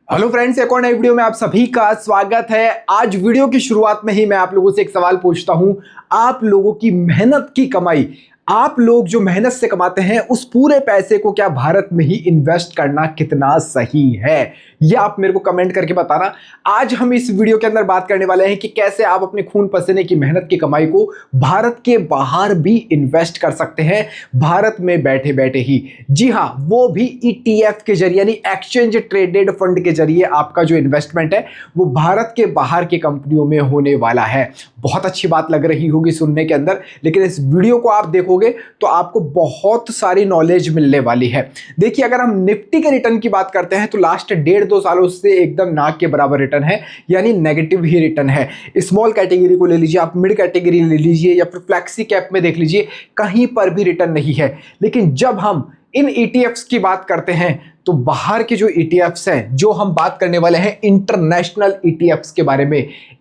Hello friends, एक और नई वीडियो में आप सभी का स्वागत है। आज वीडियो की शुरुआत में ही मैं आप लोगों से एक सवाल पूछता हूं। आप लोगों की मेहनत की कमाई, आप लोग जो मेहनत से कमाते हैं उस पूरे पैसे को क्या भारत में ही इन्वेस्ट करना कितना सही है, ये आप मेरे को कमेंट करके बताना। आज हम इस वीडियो के अंदर बात करने वाले हैं कि कैसे आप अपने खून पसीने की मेहनत की कमाई को भारत के बाहर भी इन्वेस्ट कर सकते हैं, भारत में बैठे बैठे ही। जी हाँ, वो भी ईटीएफ के जरिए, यानी एक्सचेंज ट्रेडेड फंड के जरिए आपका जो इन्वेस्टमेंट है वो भारत के बाहर की कंपनियों में होने वाला है। बहुत अच्छी बात लग रही होगी सुनने के अंदर, लेकिन इस वीडियो को आप देखोगे तो आपको बहुत सारी नॉलेज मिलने वाली है। देखिए, अगर हम निफ्टी के रिटर्न की बात करते हैं तो लास्ट 1.5-2 सालों से एकदम नाक के बराबर रिटर्न है, यानी नेगेटिव ही रिटर्न है। स्मॉल कैटेगरी को ले लीजिए, आप मिड कैटेगरी ले लीजिए या फिर फ्लैक्सी कैप में देख लीजिए, कहीं पर भी रिटर्न नहीं है। लेकिन जब हम इन ईटीएफ्स की बात करते हैं तो बाहर के जो ईटीएफ्स हैं, जो हम बात करने वाले हैं इंटरनेशनल ईटीएफ्स के बारे में,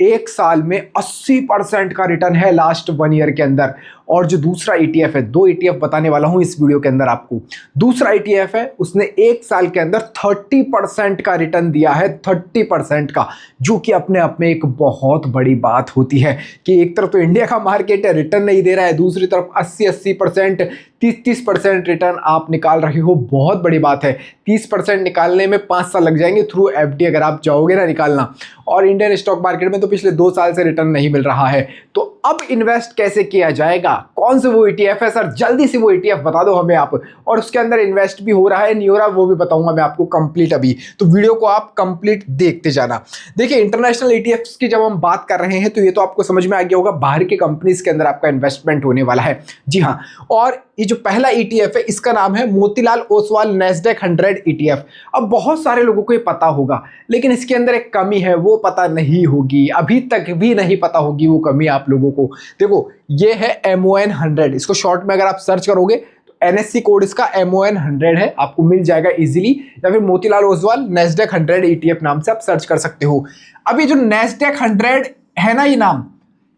एक साल में 80% का रिटर्न है लास्ट 1 ईयर के अंदर। और जो दूसरा ईटीएफ है, 2 ईटीएफ बताने वाला हूं इस वीडियो के अंदर आपको। दूसरा ईटीएफ है, उसने एक साल के अंदर 30% का रिटर्न दिया है, 30% का, जो कि अपने आप में एक बहुत बड़ी बात होती है कि एक तरफ तो इंडिया का मार्केट है, रिटर्न नहीं दे रहा है, दूसरी तरफ 80% 30% रिटर्न आप निकाल रहे हो। बहुत बड़ी बात है। 30% निकालने में 5 साल लग जाएंगे थ्रू एफडी अगर आप जाओगे ना निकालना, और इंडियन स्टॉक मार्केट में तो पिछले 2 साल से रिटर्न नहीं मिल रहा है। तो अब इन्वेस्ट कैसे किया जाएगा, कौन से वो ईटीएफ है सर, जल्दी से वो ईटीएफ बता दो हमें आप, और उसके अंदर इन्वेस्ट भी हो रहा है नहीं हो रहा वो भी बताऊंगा मैं आपको कंप्लीट अभी। तो वीडियो को आप कंप्लीट देखते जाना। देखिए, इंटरनेशनल ईटीएफ्स की जब हम बात कर रहे हैं तो ये तो आपको समझ में आ गया होगा, बाहर की कंपनीज के अंदर आपका इन्वेस्टमेंट होने वाला है। जी हाँ, और ये जो पहला ईटीएफ है इसका नाम है मोतीलाल ओसवाल नैस्डैक 100 ईटीएफ। अब बहुत सारे लोगों को ये पता होगा, लेकिन इसके अंदर एक कमी है, वो पता नहीं होगी, अभी तक भी नहीं पता होगी वो कमी आप लोगों को। देखो, ये है MON 100, इसको शॉर्ट में अगर आप सर्च करोगे तो NSE कोड इसका MON 100 है, आपको मिल जाएगा इजीली, या फिर मोतीलाल ओसवाल नैस्डैक 100 ईटीएफ नाम से आप सर्च कर सकते हो। अब ये जो नैस्डैक 100 है ना, ये नाम,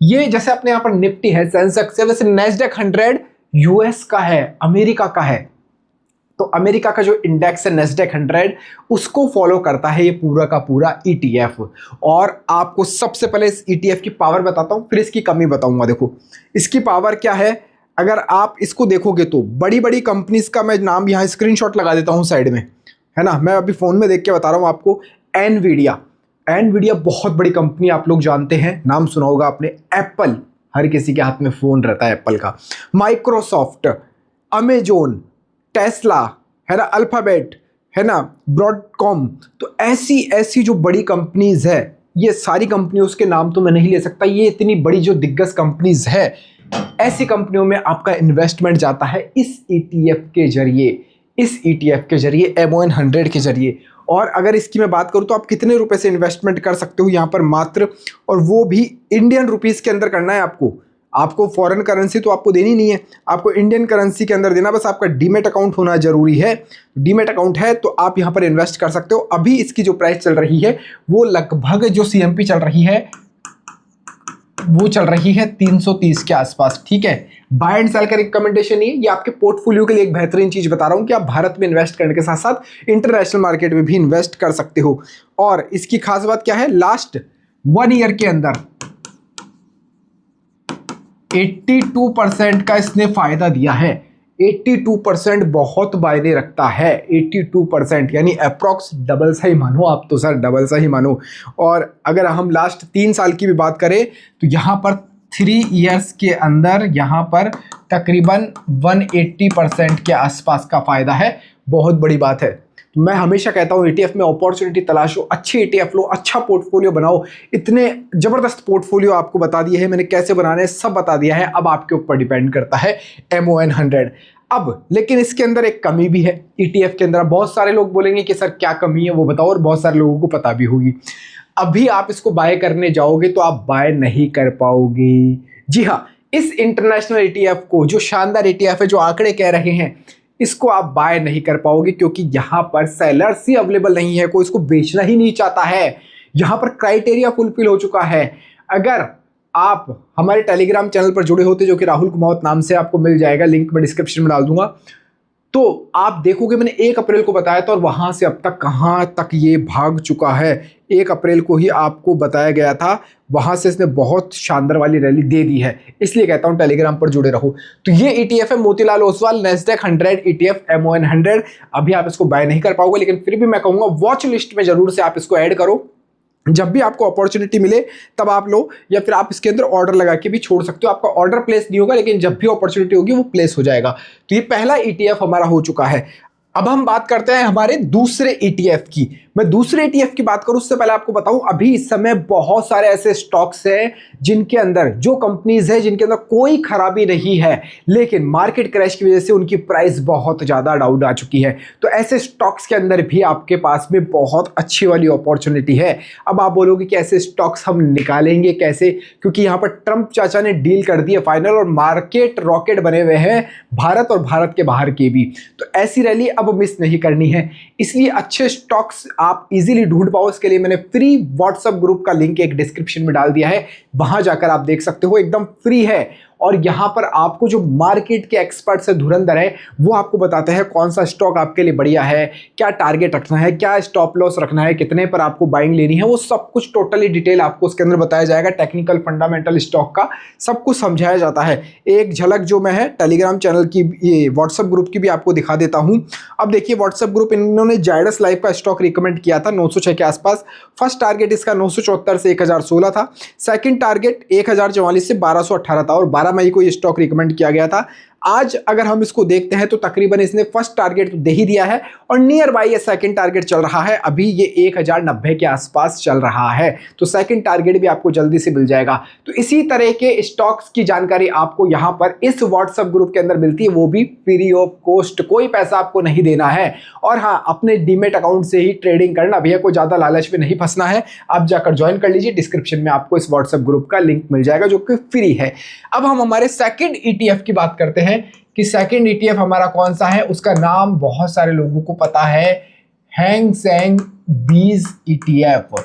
ये जैसे अपने यहाँ पर निफ्टी है, सेंसेक्स है, वैसे नैस्डैक 100 यूएस का है, अमेरिका का है। तो अमेरिका का जो इंडेक्स है नैस्डैक 100, उसको फॉलो करता है ये पूरा का पूरा ईटीएफ। और आपको सबसे पहले इस ईटीएफ की पावर बताता हूं, फिर इसकी कमी बताऊंगा। देखो, इसकी पावर क्या है, अगर आप इसको देखोगे तो बड़ी बड़ी कंपनीज का मैं नाम यहाँ स्क्रीनशॉट लगा देता हूँ साइड में, है ना, मैं अभी फोन में देख के बता रहा हूँ आपको। एनवीडिया बहुत बड़ी कंपनी, आप लोग जानते हैं, नाम सुना होगा आपने। एप्पल, हर किसी के हाथ में फोन रहता है एप्पल का। माइक्रोसॉफ्ट, अमेजोन, टेस्ला, है ना, अल्फाबेट, है ना, ब्रॉडकॉम। तो ऐसी ऐसी जो बड़ी कंपनीज है, ये सारी कंपनियों के नाम तो मैं नहीं ले सकता, ये इतनी बड़ी जो दिग्गज कंपनीज है, ऐसी कंपनियों में आपका इन्वेस्टमेंट जाता है इस ईटीएफ के जरिए, इस ईटीएफ के जरिए, MON 100 के जरिए। और अगर इसकी मैं बात करूं तो आप कितने रुपए से इन्वेस्टमेंट कर सकते हो यहाँ पर मात्र, और वो भी इंडियन रुपीस के अंदर करना है आपको फॉरेन करेंसी तो आपको देनी नहीं है, आपको इंडियन करेंसी के अंदर देना, बस आपका डीमेट अकाउंट होना जरूरी है। डीमेट अकाउंट है तो आप यहाँ पर इन्वेस्ट कर सकते हो। अभी इसकी जो प्राइस चल रही है वो लगभग जो CMP चल रही है वो चल रही है 330 के आसपास। ठीक है, बाय एंड सेल का रिकमेंडेशन नहीं है, ये आपके पोर्टफोलियो के लिए एक बेहतरीन चीज बता रहा हूं कि आप भारत में इन्वेस्ट करने के साथ साथ इंटरनेशनल मार्केट में भी इन्वेस्ट कर सकते हो। और इसकी खास बात क्या है, लास्ट 1 ईयर के अंदर 82% का इसने फायदा दिया है। 82% बहुत मायने रखता है। 82% यानी अप्रॉक्स डबल सा ही मानो आप तो सर, डबल सा ही मानो। और अगर हम लास्ट 3 साल की भी बात करें तो यहाँ पर 3 ईयर्स के अंदर यहाँ पर तकरीबन 180% के आसपास का फायदा है। बहुत बड़ी बात है। तो मैं हमेशा कहता हूँ ईटीएफ में अपॉर्चुनिटी तलाशो, अच्छी ईटीएफ लो, अच्छा पोर्टफोलियो बनाओ। इतने जबरदस्त पोर्टफोलियो आपको बता दिए हैं मैंने, कैसे बनाने सब बता दिया है, अब आपके ऊपर डिपेंड करता है MON 100। अब लेकिन इसके अंदर एक कमी भी है ईटीएफ के अंदर। बहुत सारे लोग बोलेंगे कि सर क्या कमी है वो बताओ, और बहुत सारे लोगों को पता भी होगी। अभी आप इसको बाय करने जाओगे तो आप बाय नहीं कर पाओगे। जी हाँ, इस इंटरनेशनल ईटीएफ को, जो शानदार ईटीएफ है, जो आंकड़े कह रहे हैं, इसको आप बाय नहीं कर पाओगे क्योंकि यहाँ पर सेलर्स ही अवेलेबल नहीं है, कोई इसको बेचना ही नहीं चाहता है। यहाँ पर क्राइटेरिया फुलफिल हो चुका है। अगर आप हमारे टेलीग्राम चैनल पर जुड़े होते, जो कि राहुल कुमावत नाम से आपको मिल जाएगा, लिंक मैं डिस्क्रिप्शन में डाल दूंगा, तो आप देखोगे मैंने 1 अप्रैल को बताया था और वहां से अब तक कहां तक ये भाग चुका है। 1 अप्रैल को ही आपको बताया गया था, वहां से इसने बहुत शानदार वाली रैली दे दी है। इसलिए कहता हूं टेलीग्राम पर जुड़े रहो। तो ये ETF है Motilal Oswal Nasdaq 100 ETF MON 100। अभी आप इसको बाय नहीं कर पाओगे, लेकिन फिर भी मैं कहूंगा वॉच लिस्ट में जरूर से आप इसको ऐड करो। जब भी आपको अपॉर्चुनिटी मिले तब आप लो, या फिर आप इसके अंदर ऑर्डर लगा के भी छोड़ सकते हो। आपका ऑर्डर प्लेस नहीं होगा, लेकिन जब भी अपॉर्चुनिटी होगी वो प्लेस हो जाएगा। तो ये पहला ETF हमारा हो चुका है। अब हम बात करते हैं हमारे दूसरे ETF की। मैं दूसरे ETF की बात करूं उससे पहले आपको बताऊं, अभी इस समय बहुत सारे ऐसे स्टॉक्स हैं जिनके अंदर, जो कंपनीज है जिनके अंदर कोई खराबी नहीं है, लेकिन मार्केट क्रैश की वजह से उनकी प्राइस बहुत ज्यादा डाउन आ चुकी है। तो ऐसे स्टॉक्स के अंदर भी आपके पास में बहुत अच्छी वाली अपॉर्चुनिटी है। अब आप बोलोगे कि ऐसे स्टॉक्स हम निकालेंगे कैसे, क्योंकि यहां पर ट्रंप चाचा ने डील कर दी है फाइनल और मार्केट रॉकेट बने हुए हैं भारत और भारत के बाहर के भी। तो ऐसी रैली अब मिस नहीं करनी है, इसलिए अच्छे स्टॉक्स आप इजीली ढूंढ पाओ। इसके लिए मैंने फ्री व्हाट्सएप ग्रुप का लिंक एक डिस्क्रिप्शन में डाल दिया है, वहां जाकर आप देख सकते हो, एकदम फ्री है। और यहां पर आपको जो मार्केट के एक्सपर्ट से धुरंधर है वो आपको बताते हैं कौन सा स्टॉक आपके लिए बढ़िया है, क्या टारगेट रखना है, क्या स्टॉप लॉस रखना है, कितने पर आपको बाइंग लेनी है, वो सब कुछ टोटली डिटेल आपको उसके अंदर बताया जाएगा। टेक्निकल फंडामेंटल स्टॉक का सब कुछ समझाया जाता है। एक झलक जो मैं है टेलीग्राम चैनल की, ये व्हाट्सएप ग्रुप की भी आपको दिखा देता हूं। अब देखिए व्हाट्सएप ग्रुप, इन्होंने जायडस लाइफ का स्टॉक रिकमेंड किया था 906 के आसपास। फर्स्ट टारगेट इसका 974 से 1016 था। सेकंड टारगेट 1044 से 1218 था और 12 मई को ये स्टॉक रिकमेंड किया गया था। आज अगर हम इसको देखते हैं तो तकरीबन इसने फर्स्ट टारगेट तो दे ही दिया है और नियर बाय ये सेकंड टारगेट चल रहा है। अभी ये 1090 के आसपास चल रहा है, तो सेकंड टारगेट भी आपको जल्दी से मिल जाएगा। तो इसी तरह के स्टॉक्स की जानकारी आपको यहां पर इस व्हाट्सएप ग्रुप के अंदर मिलती है, वो भी फ्री ऑफ कॉस्ट, कोई पैसा आपको नहीं देना है। और हाँ, अपने डीमेट अकाउंट से ही ट्रेडिंग करना, भैया कोई ज्यादा लालच में नहीं फंसना है। आप जाकर ज्वाइन कर लीजिए, डिस्क्रिप्शन में आपको इस व्हाट्सएप ग्रुप का लिंक मिल जाएगा जो कि फ्री है। अब हम हमारे सेकंड ETF की बात करते हैं कि सेकंड ETF हमारा कौन सा है। उसका नाम बहुत सारे लोगों को पता है, हैंग सेंग बीज ETF।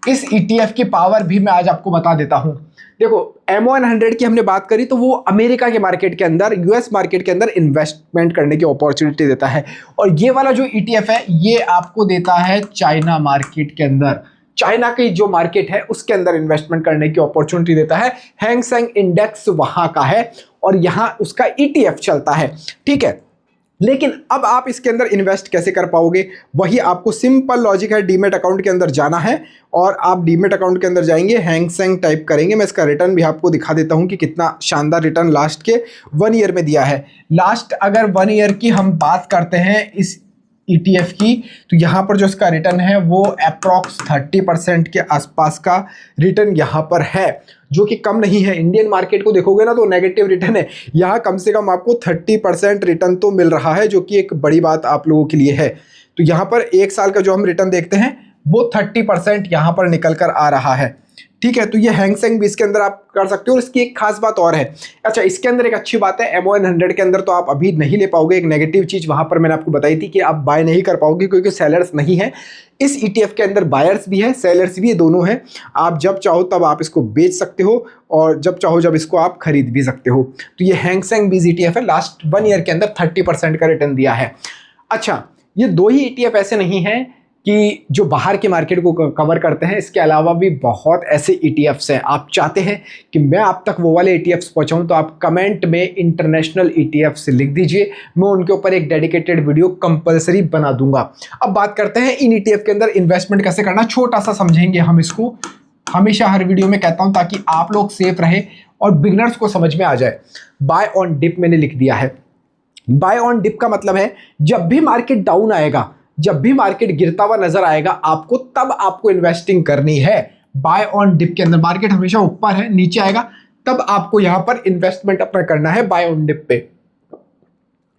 इस ETF की पावर भी मैं आज आपको बता देता हूं। देखो MON 100 की हमने बात करी तो वो अमेरिका के मार्केट के अंदर, यूएस मार्केट के अंदर इन्वेस्टमेंट करने की अपॉर्चुनिटी देता है। और ये वाला जो ETF है ये आपको देता है चाइना मार्केट के अंदर, चाइना की जो मार्केट है उसके अंदर इन्वेस्टमेंट करने की अपॉर्चुनिटी देता है। हैंग सेंग इंडेक्स वहां का है और यहां उसका ETF चलता है, ठीक है। लेकिन अब आप इसके अंदर इन्वेस्ट कैसे कर पाओगे, वही आपको सिंपल लॉजिक है। डीमेट अकाउंट के अंदर जाना है और आप डीमेट अकाउंट के अंदर जाएंगे, हैंग सेंग टाइप करेंगे। मैं इसका रिटर्न भी आपको दिखा देता हूं कि कितना शानदार रिटर्न लास्ट के 1 ईयर में दिया है। लास्ट अगर 1 ईयर की हम बात करते हैं इस ETF की, तो यहाँ पर जो इसका रिटर्न है वो अप्रॉक्स 30% के आसपास का रिटर्न यहाँ पर है, जो कि कम नहीं है। इंडियन मार्केट को देखोगे ना तो नेगेटिव रिटर्न है, यहाँ कम से कम आपको 30% रिटर्न तो मिल रहा है, जो कि एक बड़ी बात आप लोगों के लिए है। तो यहाँ पर 1 साल का जो हम रिटर्न देखते हैं वो 30% यहाँ पर निकल कर आ रहा है, ठीक है। तो ये हैंग सेंग भी इसके अंदर आप कर सकते हो। और इसकी एक खास बात और है, अच्छा इसके अंदर एक अच्छी बात है, MON 100 के अंदर तो आप अभी नहीं ले पाओगे। एक नेगेटिव चीज वहां पर मैंने आपको बताई थी कि आप बाय नहीं कर पाओगे क्योंकि सेलर्स नहीं है। इस ETF के अंदर बायर्स भी है, सेलर्स भी है, दोनों है। आप जब चाहो तब आप इसको बेच सकते हो और जब चाहो जब इसको आप खरीद भी सकते हो। तो ये हैंग सेंग बीज ETF है, लास्ट 1 ईयर के अंदर 30% का रिटर्न दिया है। अच्छा, ये 2 ही ETF ऐसे नहीं है कि जो बाहर के मार्केट को कवर करते हैं, इसके अलावा भी बहुत ऐसे ETFs हैं। आप चाहते हैं कि मैं आप तक वो वाले ETFs पहुंचाऊं तो आप कमेंट में इंटरनेशनल ETFs लिख दीजिए, मैं उनके ऊपर एक डेडिकेटेड वीडियो कंपलसरी बना दूंगा। अब बात करते हैं इन ETF के अंदर इन्वेस्टमेंट कैसे करना, छोटा सा समझेंगे हम इसको। हमेशा हर वीडियो में कहता हूं ताकि आप लोग सेफ रहे और बिगनर्स को समझ में आ जाए। बाय ऑन डिप मैंने लिख दिया है। बाय ऑन डिप का मतलब है जब भी मार्केट डाउन आएगा, जब भी मार्केट गिरता हुआ नजर आएगा आपको, तब आपको इन्वेस्टिंग करनी है। बाय ऑन डिप के अंदर मार्केट हमेशा ऊपर है, नीचे आएगा तब आपको यहां पर इन्वेस्टमेंट अपना करना है बाय ऑन डिप पे,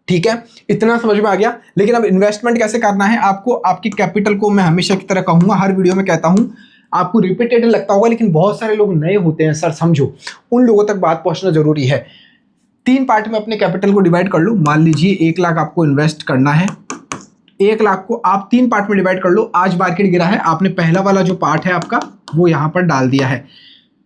ठीक है। इतना समझ में आ गया। लेकिन अब इन्वेस्टमेंट कैसे करना है आपको, आपकी कैपिटल को मैं हमेशा की तरह कहूंगा, हर वीडियो में कहता हूं, आपको रिपीटेड लगता होगा लेकिन बहुत सारे लोग नए होते हैं, सर समझो, उन लोगों तक बात पहुंचना जरूरी है। 3 पार्ट में अपने कैपिटल को डिवाइड कर लो। मान लीजिए 1 लाख आपको इन्वेस्ट करना है, 1 लाख को आप 3 पार्ट में डिवाइड कर लो। आज मार्केट गिरा है, आपने पहला वाला जो पार्ट है आपका वो यहां पर डाल दिया है।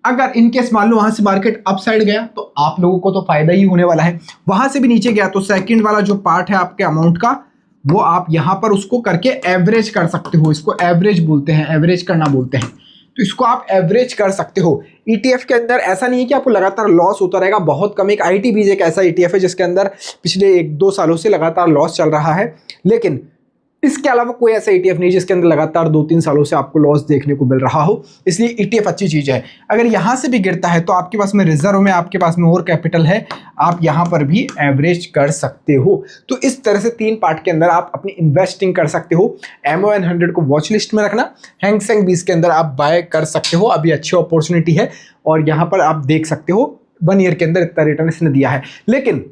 अगर इनकेस मान लो वहां से मार्केट अप साइड गया तो आप लोगों को तो फायदा ही होने वाला है, वहां से भी नीचे गया तो सेकंड वाला जो पार्ट है आपके अमाउंट का वो आप यहां पर उसको करके एवरेज कर सकते हो। इसको एवरेज बोलते हैं, एवरेज करना बोलते हैं। तो इसको आप एवरेज कर सकते हो। ईटीएफ के अंदर ऐसा नहीं है कि आपको लगातार लॉस होता रहेगा, बहुत कम। एक आईटीबीज एक ऐसा ईटीएफ है जिसके अंदर पिछले 1-2 सालों से लगातार लॉस चल रहा है, लेकिन इसके अलावा कोई ऐसा ईटीएफ नहीं जिसके अंदर लगातार 2-3 सालों से आपको लॉस देखने को मिल रहा हो। इसलिए ईटीएफ अच्छी चीज है। अगर यहां से भी गिरता है तो आपके पास में रिजर्व में, आपके पास में और कैपिटल है, आप यहां पर भी एवरेज कर सकते हो। तो इस तरह से 3 पार्ट के अंदर आप अपनी इन्वेस्टिंग कर सकते हो। MON100 को वॉच लिस्ट में रखना, हैंग सेंग 20 के अंदर आप बाय कर सकते हो, अभी अच्छी अपॉर्चुनिटी है। और यहां पर आप देख सकते हो 1 ईयर के अंदर इतना रिटर्न इसने दिया है, लेकिन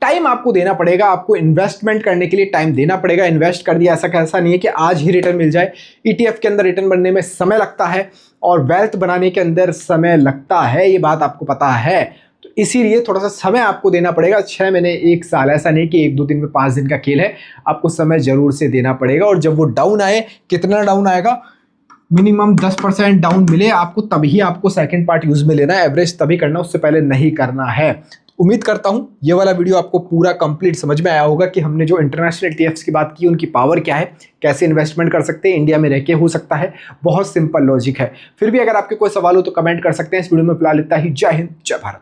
टाइम आपको देना पड़ेगा। आपको इन्वेस्टमेंट करने के लिए टाइम देना पड़ेगा। इन्वेस्ट कर दिया ऐसा नहीं है कि आज ही रिटर्न मिल जाए। ईटीएफ के अंदर रिटर्न बनने में समय लगता है और वेल्थ बनाने के अंदर समय लगता है, ये बात आपको पता है। तो इसीलिए थोड़ा सा समय आपको देना पड़ेगा। 6 महीने 1 साल, ऐसा नहीं कि 1-2 दिन में 5 दिन का खेल है। आपको समय जरूर से देना पड़ेगा। और जब वो डाउन आए, कितना डाउन आएगा, मिनिमम 10% डाउन मिले आपको, तभी आपको सेकंड पार्ट यूज में लेना है। एवरेज तभी करना, उससे पहले नहीं करना है। उम्मीद करता हूं ये वाला वीडियो आपको पूरा कंप्लीट समझ में आया होगा कि हमने जो इंटरनेशनल ईटीएफ्स की बात की उनकी पावर क्या है, कैसे इन्वेस्टमेंट कर सकते हैं, इंडिया में रह के हो सकता है। बहुत सिंपल लॉजिक है। फिर भी अगर आपके कोई सवाल हो तो कमेंट कर सकते हैं। इस वीडियो में फिलहाल इतना ही। जय हिंद, जय भारत।